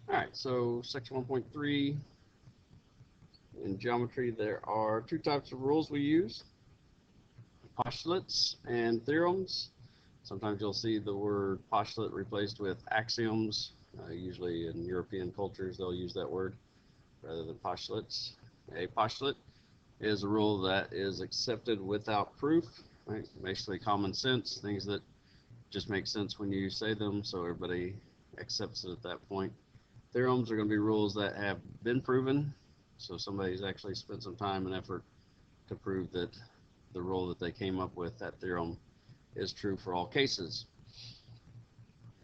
All right, so section 1.3 in geometry, there are two types of rules we use: postulates and theorems. Sometimes you'll see the word postulate replaced with axioms. Usually in European cultures, they'll use that word rather than postulates. A postulate is a rule that is accepted without proof, right? Basically common sense, things that just make sense when you say them, so everybody accepts it at that point. Theorems are going to be rules that have been proven, so somebody's actually spent some time and effort to prove that the rule that they came up with, that theorem, is true for all cases.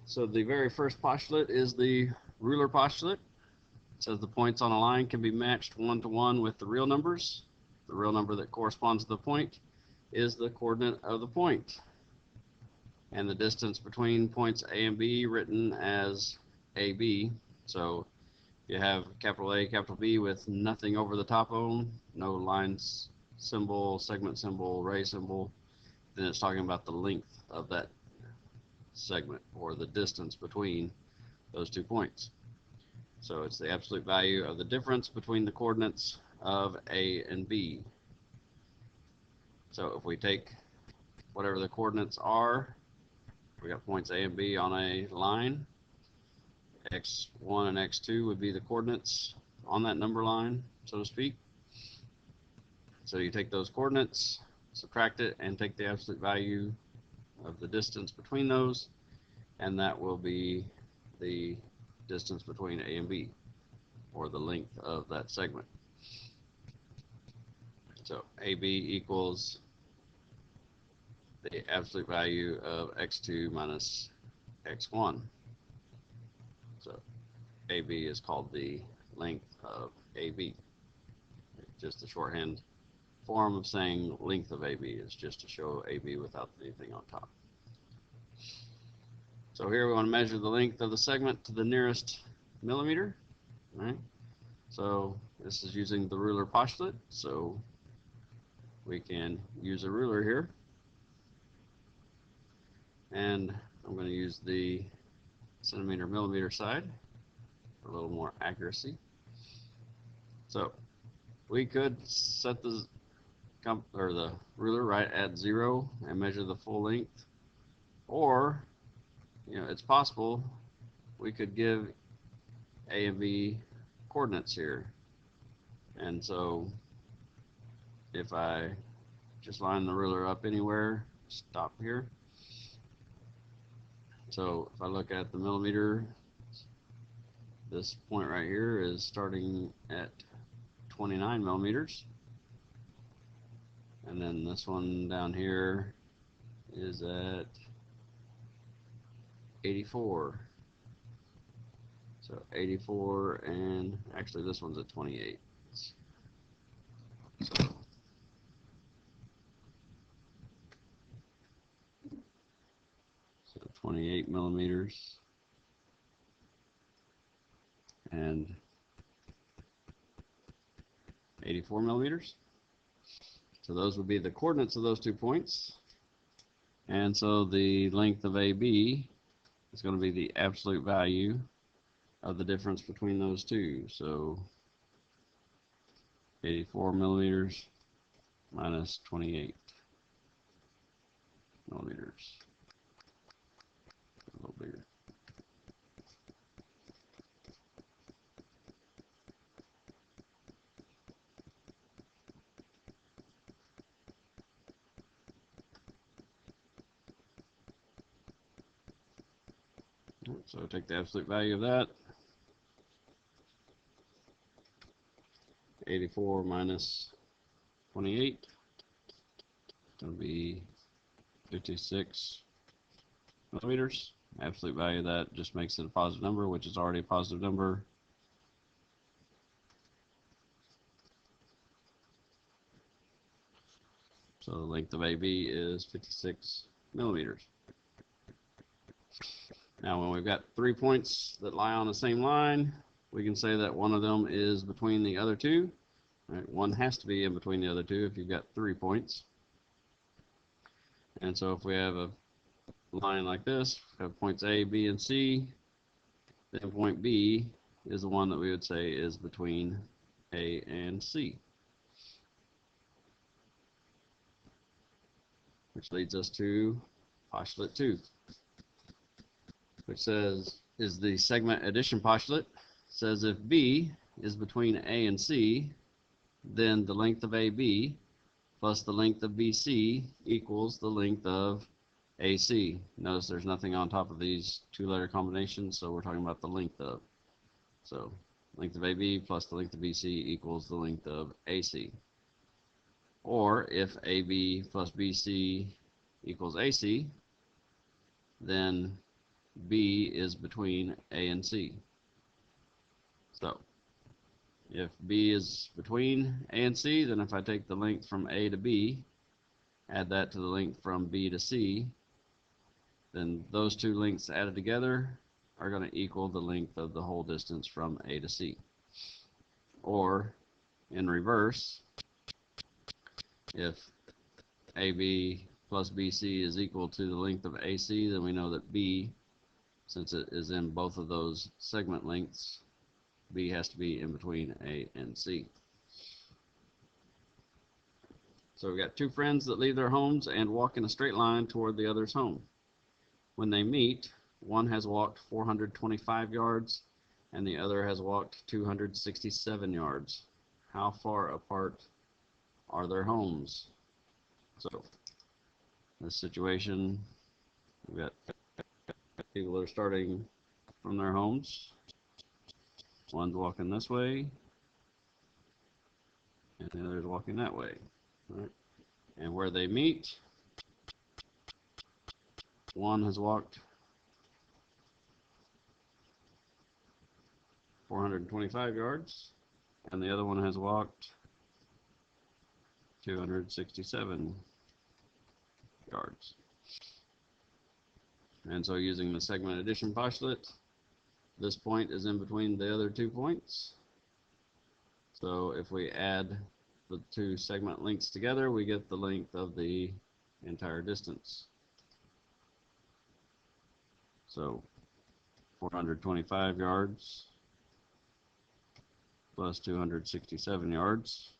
So the very first postulate is the ruler postulate. It says the points on a line can be matched one-to-one with the real numbers. The real number that corresponds to the point is the coordinate of the point. And the distance between points A and B written as AB. So you have capital A, capital B with nothing over the top of them, no lines symbol, segment symbol, ray symbol, then it's talking about the length of that segment or the distance between those 2 points. So it's the absolute value of the difference between the coordinates of A and B. So if we take whatever the coordinates are, we got points A and B on a line. X1 and X2 would be the coordinates on that number line, so to speak. So you take those coordinates, subtract it, and take the absolute value of the distance between those, and that will be the distance between A and B, or the length of that segment. So AB equals the absolute value of X2 minus X1. So AB is called the length of AB. Just the shorthand form of saying length of AB is just to show AB without anything on top. So here we want to measure the length of the segment to the nearest millimeter, right? So this is using the ruler postulate, so we can use a ruler here. And I'm going to use the centimeter millimeter side for a little more accuracy. So we could set the ruler right at 0 and measure the full length, or it's possible we could give A and B coordinates here. And so if I just line the ruler up anywhere, stop here. So if I look at the millimeter, this point right here is starting at 29 millimeters. And then this one down here is at 84. So 84, and actually this one's at 28. So 28 millimeters and 84 millimeters. So those would be the coordinates of those 2 points. And so the length of AB is going to be the absolute value of the difference between those two. So 84 millimeters minus 28 millimeters. A little bigger. So take the absolute value of that. 84 minus 28 is going to be 56 millimeters. Absolute value of that just makes it a positive number, which is already a positive number. So the length of AB is 56 millimeters. Now when we've got 3 points that lie on the same line, we can say that one of them is between the other two. Right? One has to be in between the other two if you've got 3 points. And so if we have a line like this, we have points A, B, and C, then point B is the one that we would say is between A and C. Which leads us to postulate 2, which says, is the segment addition postulate. Says if B is between A and C, then the length of AB plus the length of BC equals the length of AC. Notice there's nothing on top of these two-letter combinations, so we're talking about the length of. So length of AB plus the length of BC equals the length of AC. Or if AB plus BC equals AC, then B is between A and C. So if B is between A and C, then if I take the length from A to B, add that to the length from B to C, then those two lengths added together are going to equal the length of the whole distance from A to C. Or in reverse, if AB plus BC is equal to the length of AC, then we know that B, since it is in both of those segment lengths, B has to be in between A and C. So we've got two friends that leave their homes and walk in a straight line toward the other's home. When they meet, one has walked 425 yards and the other has walked 267 yards. How far apart are their homes? So this situation, we've got people that are starting from their homes. One's walking this way and the other's walking that way. Right? And where they meet, one has walked 425 yards and the other one has walked 267 yards. And so using the segment addition postulate, this point is in between the other 2 points. So if we add the two segment lengths together, we get the length of the entire distance. So 425 yards plus 267 yards,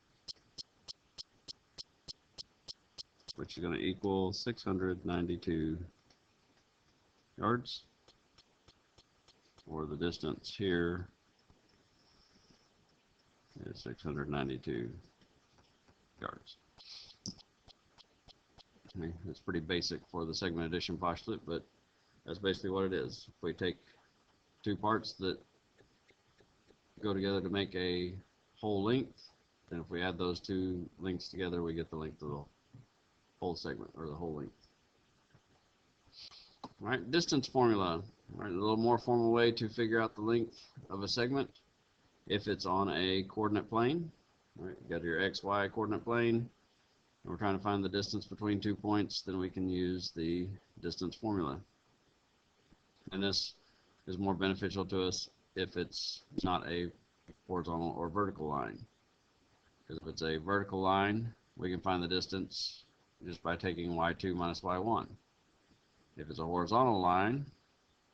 which is going to equal 692 yards, or the distance here is 692 yards. Okay, it's pretty basic for the segment addition postulate, but that's basically what it is. If we take two parts that go together to make a whole length, then if we add those two lengths together, we get the length of the whole segment, or the whole length. All right, distance formula. All right, a little more formal way to figure out the length of a segment if it's on a coordinate plane. All right, you got your XY coordinate plane, and we're trying to find the distance between 2 points, then we can use the distance formula. And this is more beneficial to us if it's not a horizontal or vertical line. Because if it's a vertical line, we can find the distance just by taking y2 minus y1. If it's a horizontal line,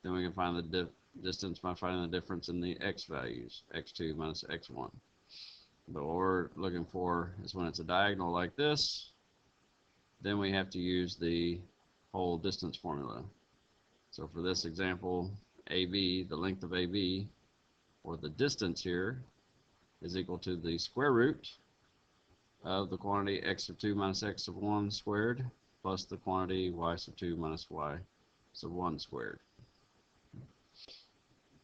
then we can find the distance by finding the difference in the x values, x2 minus x1. But what we're looking for is when it's a diagonal like this, then we have to use the whole distance formula. So for this example, AB, the length of AB, or the distance here, is equal to the square root of the quantity x sub 2 minus x sub 1 squared plus the quantity y sub 2 minus y sub 1 squared.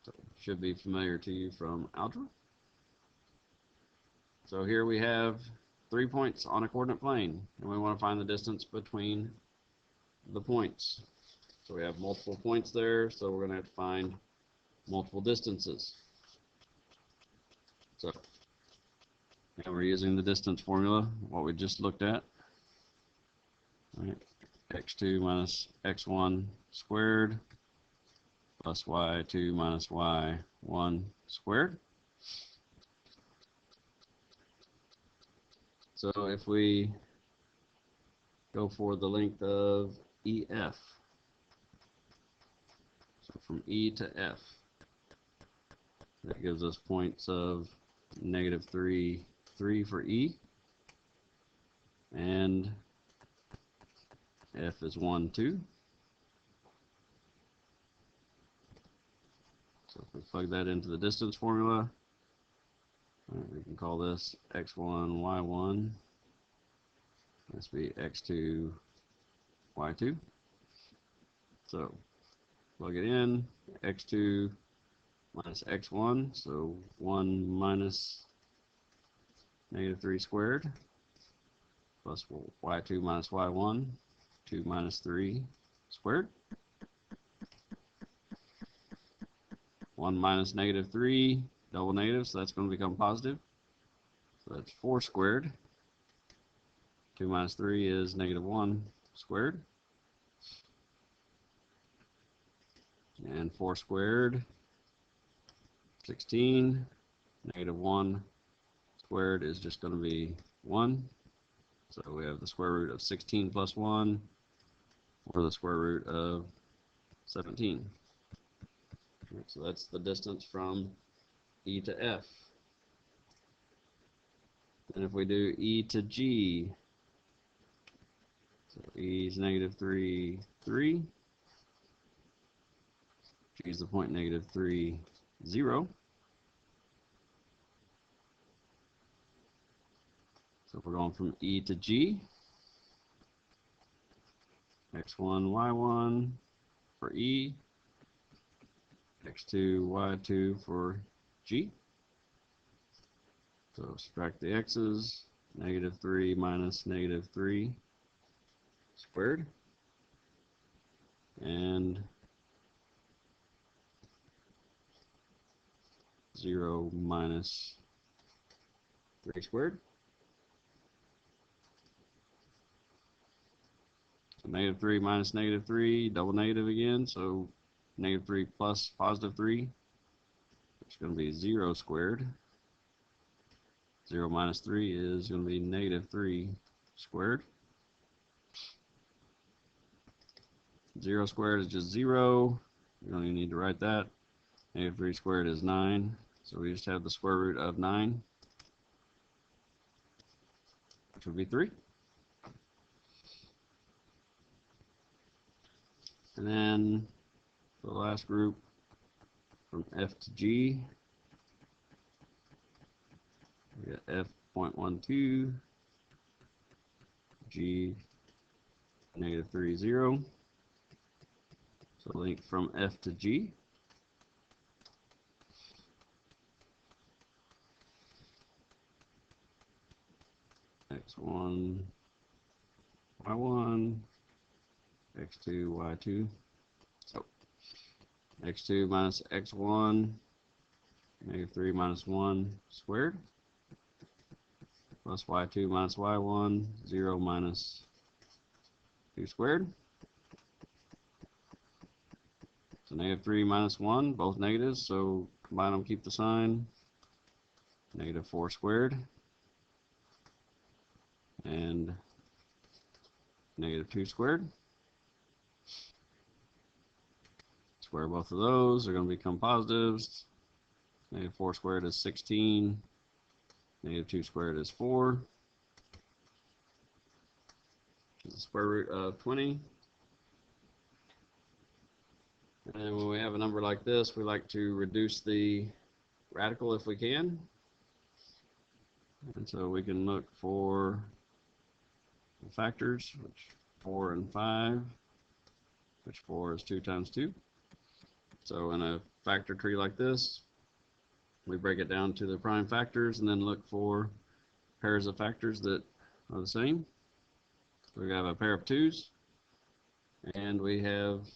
So should be familiar to you from algebra. So here we have 3 points on a coordinate plane, and we want to find the distance between the points. So we have multiple points there, so we're going to have to find multiple distances. So and we're using the distance formula, what we just looked at. All right. X2 minus x1 squared plus y2 minus y1 squared. So if we go for the length of EF, so from E to F, That gives us points of -3, 3 for E, and F is 1, 2. So if we plug that into the distance formula, we can call this x1, y1. This be x2, y2. So plug it in, x2 minus x1, so 1 minus -3 squared, plus y2 minus y1, 2 minus 3 squared. 1 minus -3, double negative, so that's going to become positive. So that's 4 squared. 2 minus 3 is -1 squared. And 4 squared, 16. -1 squared is just going to be 1. So we have the square root of 16 plus 1, or the square root of 17. So that's the distance from E to F. And if we do E to G, so E is -3, 3. G is the point -3, 0. So if we're going from E to G, x1, y1 for E, x2, y2 for G. So subtract the x's, -3 minus -3 squared, and 0 minus 3 squared. So -3 minus -3, double negative again, so -3 plus +3, it's going to be 0 squared. 0 minus 3 is going to be -3 squared. 0 squared is just 0. You don't even need to write that. -3 squared is 9. So we just have the square root of 9, which would be 3. And then the last group from F to G, we got F.12, G -3, 0. So link from F to G. X1, y1, x2, y2. So x2 minus x1, -3 minus 1 squared, plus y2 minus y1, 0 minus 2 squared. So -3 minus 1, both negatives, so combine them, keep the sign. -4 squared, and -2 squared. Square both of those, they're going to become positives. -4 squared is 16. -2 squared is 4. Which is the square root of 20. And then when we have a number like this, we like to reduce the radical if we can. And so we can look for the factors, which 4 and 5, which 4 is 2 times 2. So in a factor tree like this, we break it down to the prime factors and then look for pairs of factors that are the same. So we have a pair of 2's, and we have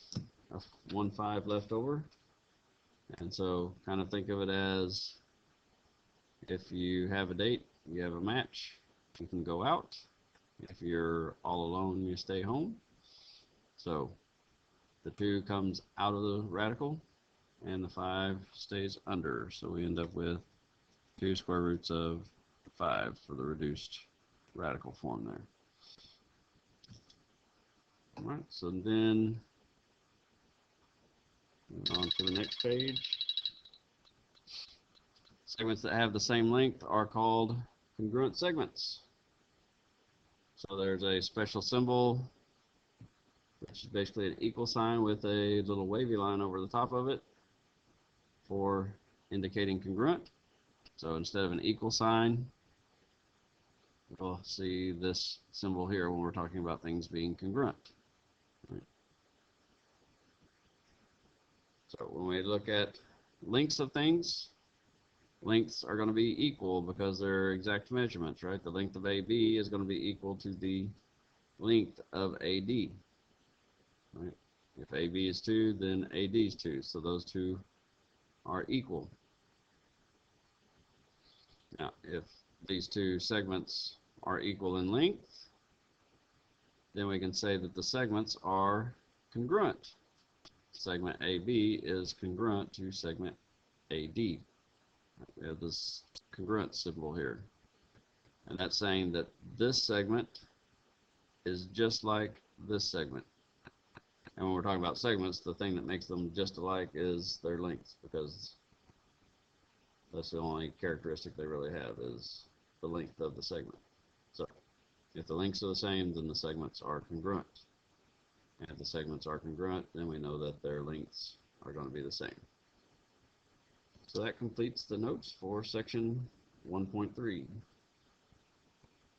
a 1, 5 left over. And so kind of think of it as if you have a date, you have a match, you can go out. If you're all alone, you stay home. So the 2 comes out of the radical and the 5 stays under. So we end up with 2 square roots of 5 for the reduced radical form there. All right, so then move on to the next page. Segments that have the same length are called congruent segments. So there's a special symbol, which is basically an equal sign with a little wavy line over the top of it for indicating congruent. So instead of an equal sign, we'll see this symbol here when we're talking about things being congruent. Right. So when we look at lengths of things, lengths are going to be equal because they're exact measurements, right? The length of AB is going to be equal to the length of AD. Right? If AB is 2, then AD is 2. So those two are equal. Now, if these two segments are equal in length, then we can say that the segments are congruent. Segment AB is congruent to segment AD. We have this congruent symbol here. And that's saying that this segment is just like this segment. And when we're talking about segments, the thing that makes them just alike is their length, because that's the only characteristic they really have is the length of the segment. So if the lengths are the same, then the segments are congruent. And if the segments are congruent, then we know that their lengths are going to be the same. So that completes the notes for section 1.3.